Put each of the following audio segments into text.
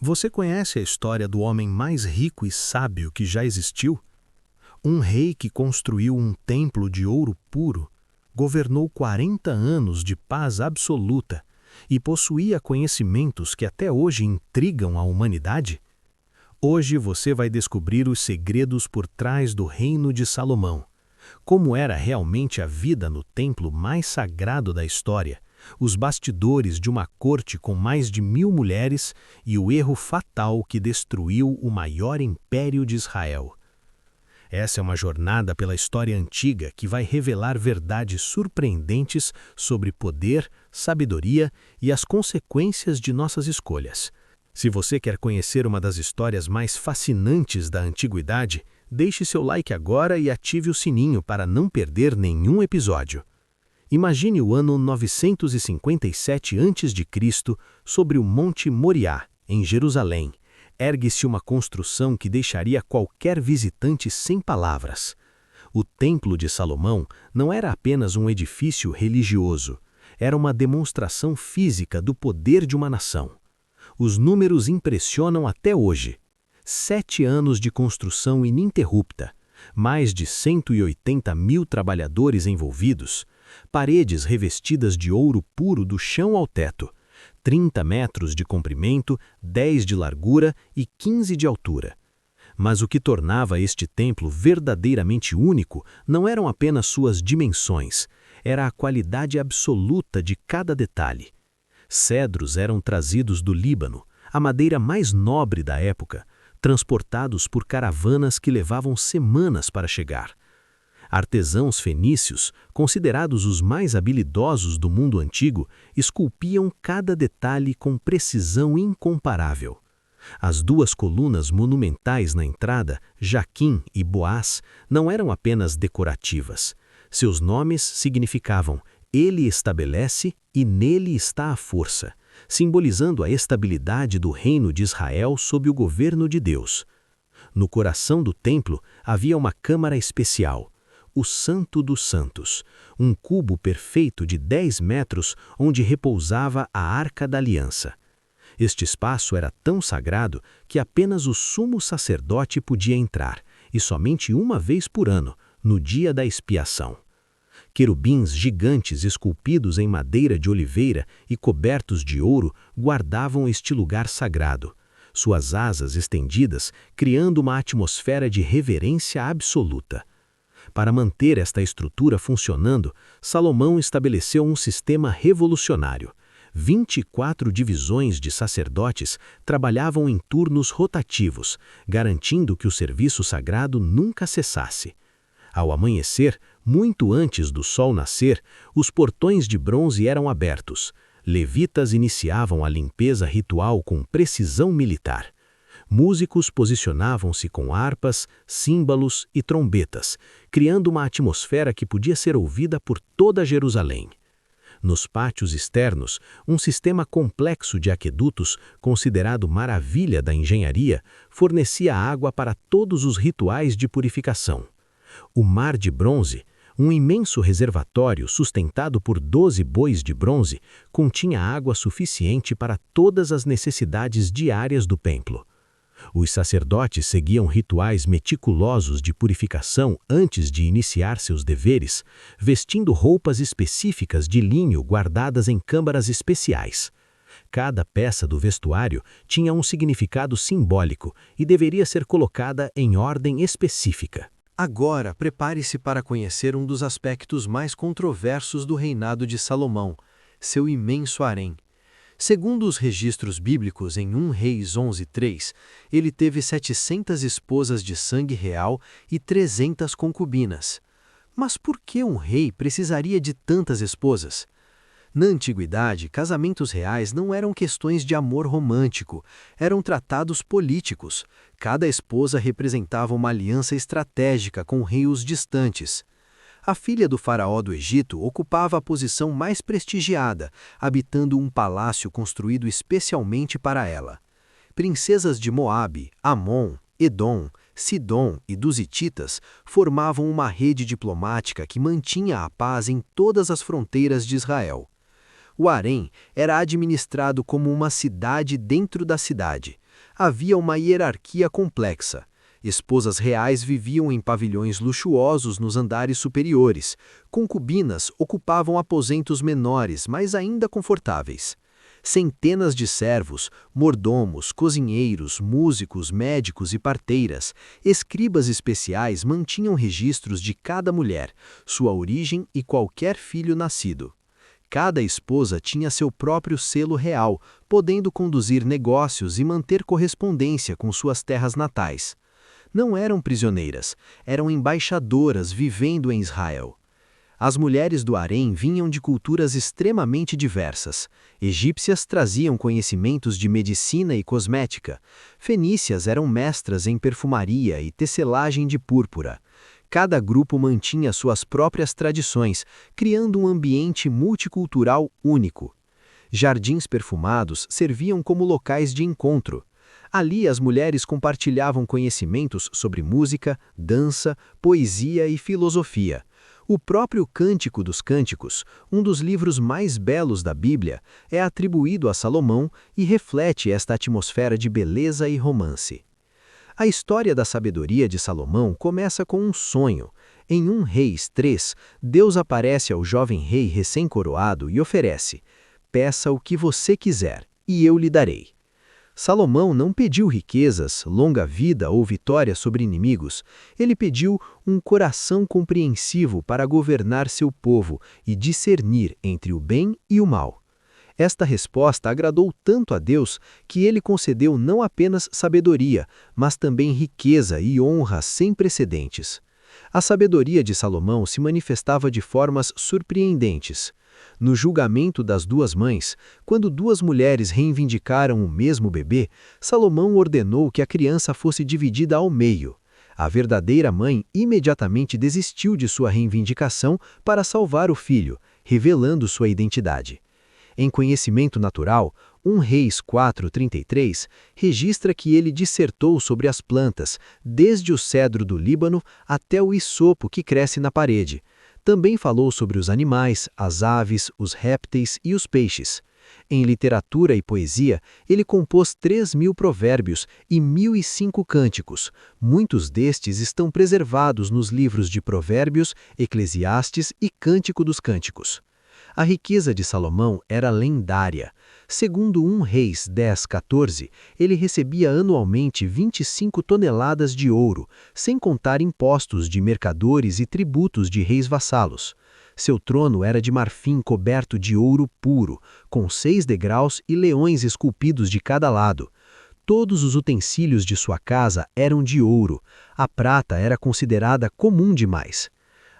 Você conhece a história do homem mais rico e sábio que já existiu? Um rei que construiu um templo de ouro puro, governou 40 anos de paz absoluta e possuía conhecimentos que até hoje intrigam a humanidade? Hoje você vai descobrir os segredos por trás do reino de Salomão. Como era realmente a vida no templo mais sagrado da história, os bastidores de uma corte com mais de 1000 mulheres e o erro fatal que destruiu o maior império de Israel. Essa é uma jornada pela história antiga que vai revelar verdades surpreendentes sobre poder, sabedoria e as consequências de nossas escolhas. Se você quer conhecer uma das histórias mais fascinantes da antiguidade, deixe seu like agora e ative o sininho para não perder nenhum episódio. Imagine o ano 957 a.C., sobre o Monte Moriá, em Jerusalém. Ergue-se uma construção que deixaria qualquer visitante sem palavras. O Templo de Salomão não era apenas um edifício religioso, era uma demonstração física do poder de uma nação. Os números impressionam até hoje. 7 anos de construção ininterrupta, mais de 180 mil trabalhadores envolvidos, paredes revestidas de ouro puro do chão ao teto, 30 metros de comprimento, 10 de largura e 15 de altura. Mas o que tornava este templo verdadeiramente único não eram apenas suas dimensões, era a qualidade absoluta de cada detalhe. Cedros eram trazidos do Líbano, a madeira mais nobre da época, transportados por caravanas que levavam semanas para chegar. Artesãos fenícios, considerados os mais habilidosos do mundo antigo, esculpiam cada detalhe com precisão incomparável. As 2 colunas monumentais na entrada, Jaquim e Boaz, não eram apenas decorativas. Seus nomes significavam "Ele estabelece e nele está a força", simbolizando a estabilidade do reino de Israel sob o governo de Deus. No coração do templo havia uma câmara especial, o Santo dos Santos, um cubo perfeito de 10 metros onde repousava a Arca da Aliança. Este espaço era tão sagrado que apenas o sumo sacerdote podia entrar, e somente uma vez por ano, no dia da expiação. Querubins gigantes esculpidos em madeira de oliveira e cobertos de ouro guardavam este lugar sagrado, suas asas estendidas criando uma atmosfera de reverência absoluta. Para manter esta estrutura funcionando, Salomão estabeleceu um sistema revolucionário. 24 divisões de sacerdotes trabalhavam em turnos rotativos, garantindo que o serviço sagrado nunca cessasse. Ao amanhecer, muito antes do sol nascer, os portões de bronze eram abertos. Levitas iniciavam a limpeza ritual com precisão militar. Músicos posicionavam-se com harpas, símbolos e trombetas, criando uma atmosfera que podia ser ouvida por toda Jerusalém. Nos pátios externos, um sistema complexo de aquedutos, considerado maravilha da engenharia, fornecia água para todos os rituais de purificação. O Mar de Bronze, um imenso reservatório sustentado por 12 bois de bronze, continha água suficiente para todas as necessidades diárias do templo. Os sacerdotes seguiam rituais meticulosos de purificação antes de iniciar seus deveres, vestindo roupas específicas de linho guardadas em câmaras especiais. Cada peça do vestuário tinha um significado simbólico e deveria ser colocada em ordem específica. Agora, prepare-se para conhecer um dos aspectos mais controversos do reinado de Salomão, seu imenso harém. Segundo os registros bíblicos em 1 Reis 11:3, ele teve 700 esposas de sangue real e 300 concubinas. Mas por que um rei precisaria de tantas esposas? Na antiguidade, casamentos reais não eram questões de amor romântico, eram tratados políticos. Cada esposa representava uma aliança estratégica com reinos distantes. A filha do faraó do Egito ocupava a posição mais prestigiada, habitando um palácio construído especialmente para ela. Princesas de Moabe, Amon, Edom, Sidom e dos Hititas formavam uma rede diplomática que mantinha a paz em todas as fronteiras de Israel. O harém era administrado como uma cidade dentro da cidade. Havia uma hierarquia complexa. Esposas reais viviam em pavilhões luxuosos nos andares superiores. Concubinas ocupavam aposentos menores, mas ainda confortáveis. Centenas de servos, mordomos, cozinheiros, músicos, médicos e parteiras, escribas especiais mantinham registros de cada mulher, sua origem e qualquer filho nascido. Cada esposa tinha seu próprio selo real, podendo conduzir negócios e manter correspondência com suas terras natais. Não eram prisioneiras, eram embaixadoras vivendo em Israel. As mulheres do harém vinham de culturas extremamente diversas. Egípcias traziam conhecimentos de medicina e cosmética. Fenícias eram mestras em perfumaria e tecelagem de púrpura. Cada grupo mantinha suas próprias tradições, criando um ambiente multicultural único. Jardins perfumados serviam como locais de encontro. Ali as mulheres compartilhavam conhecimentos sobre música, dança, poesia e filosofia. O próprio Cântico dos Cânticos, um dos livros mais belos da Bíblia, é atribuído a Salomão e reflete esta atmosfera de beleza e romance. A história da sabedoria de Salomão começa com um sonho. Em 1 Reis 3, Deus aparece ao jovem rei recém-coroado e oferece: "Peça o que você quiser, e eu lhe darei." Salomão não pediu riquezas, longa vida ou vitória sobre inimigos. Ele pediu um coração compreensivo para governar seu povo e discernir entre o bem e o mal. Esta resposta agradou tanto a Deus que ele concedeu não apenas sabedoria, mas também riqueza e honra sem precedentes. A sabedoria de Salomão se manifestava de formas surpreendentes. No julgamento das duas mães, quando duas mulheres reivindicaram o mesmo bebê, Salomão ordenou que a criança fosse dividida ao meio. A verdadeira mãe imediatamente desistiu de sua reivindicação para salvar o filho, revelando sua identidade. Em Conhecimento Natural, 1 Reis 4:33, registra que ele dissertou sobre as plantas, desde o cedro do Líbano até o hisopo que cresce na parede. Também falou sobre os animais, as aves, os répteis e os peixes. Em literatura e poesia, ele compôs 3.000 provérbios e 1.005 cânticos. Muitos destes estão preservados nos livros de Provérbios, Eclesiastes e Cântico dos Cânticos. A riqueza de Salomão era lendária. Segundo 1 Reis 10:14, ele recebia anualmente 25 toneladas de ouro, sem contar impostos de mercadores e tributos de reis vassalos. Seu trono era de marfim coberto de ouro puro, com 6 degraus e leões esculpidos de cada lado. Todos os utensílios de sua casa eram de ouro. A prata era considerada comum demais.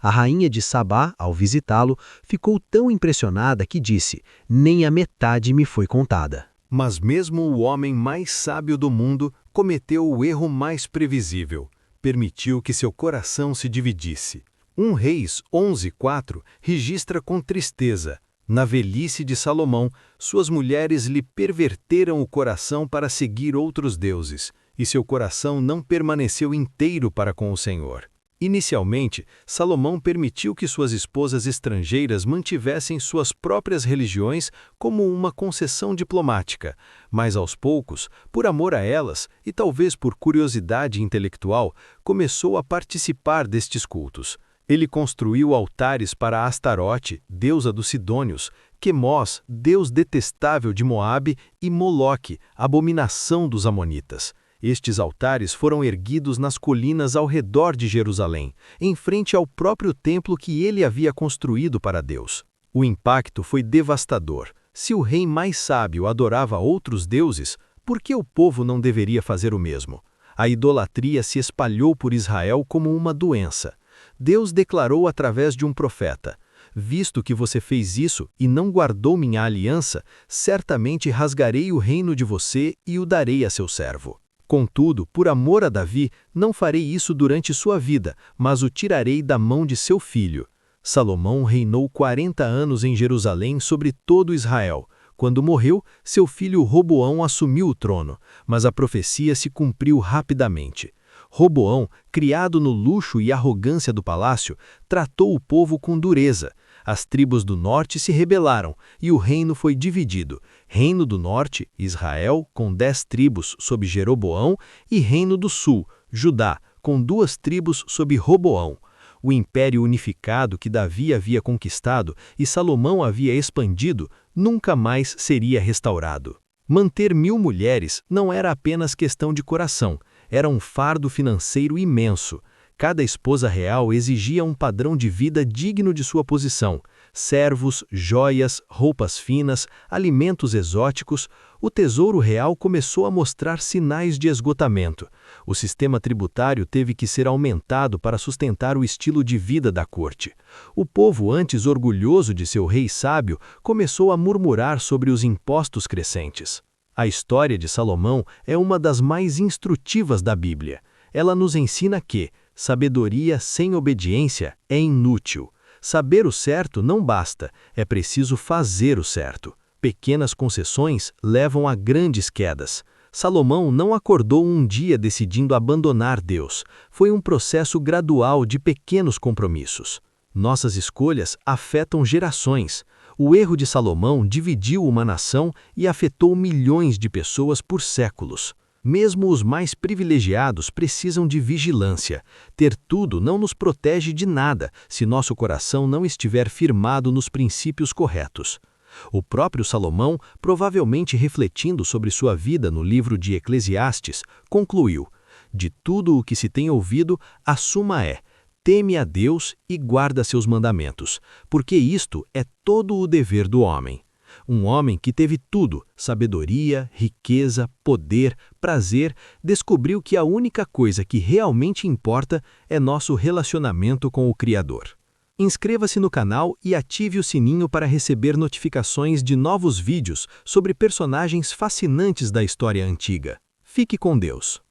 A rainha de Sabá, ao visitá-lo, ficou tão impressionada que disse: "Nem a metade me foi contada." Mas mesmo o homem mais sábio do mundo cometeu o erro mais previsível. Permitiu que seu coração se dividisse. 1 Reis 11:4 registra com tristeza: "Na velhice de Salomão, suas mulheres lhe perverteram o coração para seguir outros deuses, e seu coração não permaneceu inteiro para com o Senhor." Inicialmente, Salomão permitiu que suas esposas estrangeiras mantivessem suas próprias religiões como uma concessão diplomática, mas aos poucos, por amor a elas e talvez por curiosidade intelectual, começou a participar destes cultos. Ele construiu altares para Astarote, deusa dos Sidônios, Quemós, deus detestável de Moabe, e Moloque, abominação dos Amonitas. Estes altares foram erguidos nas colinas ao redor de Jerusalém, em frente ao próprio templo que ele havia construído para Deus. O impacto foi devastador. Se o rei mais sábio adorava outros deuses, por que o povo não deveria fazer o mesmo? A idolatria se espalhou por Israel como uma doença. Deus declarou através de um profeta: "Visto que você fez isso e não guardou minha aliança, certamente rasgarei o reino de você e o darei a seu servo. Contudo, por amor a Davi, não farei isso durante sua vida, mas o tirarei da mão de seu filho." Salomão reinou 40 anos em Jerusalém sobre todo Israel. Quando morreu, seu filho Roboão assumiu o trono, mas a profecia se cumpriu rapidamente. Roboão, criado no luxo e arrogância do palácio, tratou o povo com dureza. As tribos do norte se rebelaram e o reino foi dividido. Reino do norte, Israel, com 10 tribos sob Jeroboão, e Reino do sul, Judá, com 2 tribos sob Roboão. O império unificado que Davi havia conquistado e Salomão havia expandido nunca mais seria restaurado. Manter 1000 mulheres não era apenas questão de coração, era um fardo financeiro imenso. Cada esposa real exigia um padrão de vida digno de sua posição. Servos, joias, roupas finas, alimentos exóticos. O tesouro real começou a mostrar sinais de esgotamento. O sistema tributário teve que ser aumentado para sustentar o estilo de vida da corte. O povo, antes orgulhoso de seu rei sábio, começou a murmurar sobre os impostos crescentes. A história de Salomão é uma das mais instrutivas da Bíblia. Ela nos ensina que sabedoria sem obediência é inútil. Saber o certo não basta, é preciso fazer o certo. Pequenas concessões levam a grandes quedas. Salomão não acordou um dia decidindo abandonar Deus. Foi um processo gradual de pequenos compromissos. Nossas escolhas afetam gerações. O erro de Salomão dividiu uma nação e afetou milhões de pessoas por séculos. Mesmo os mais privilegiados precisam de vigilância. Ter tudo não nos protege de nada se nosso coração não estiver firmado nos princípios corretos. O próprio Salomão, provavelmente refletindo sobre sua vida no livro de Eclesiastes, concluiu: de tudo o que se tem ouvido, a suma é: teme a Deus e guarda seus mandamentos, porque isto é todo o dever do homem. Um homem que teve tudo, sabedoria, riqueza, poder, prazer, descobriu que a única coisa que realmente importa é nosso relacionamento com o Criador. Inscreva-se no canal e ative o sininho para receber notificações de novos vídeos sobre personagens fascinantes da história antiga. Fique com Deus!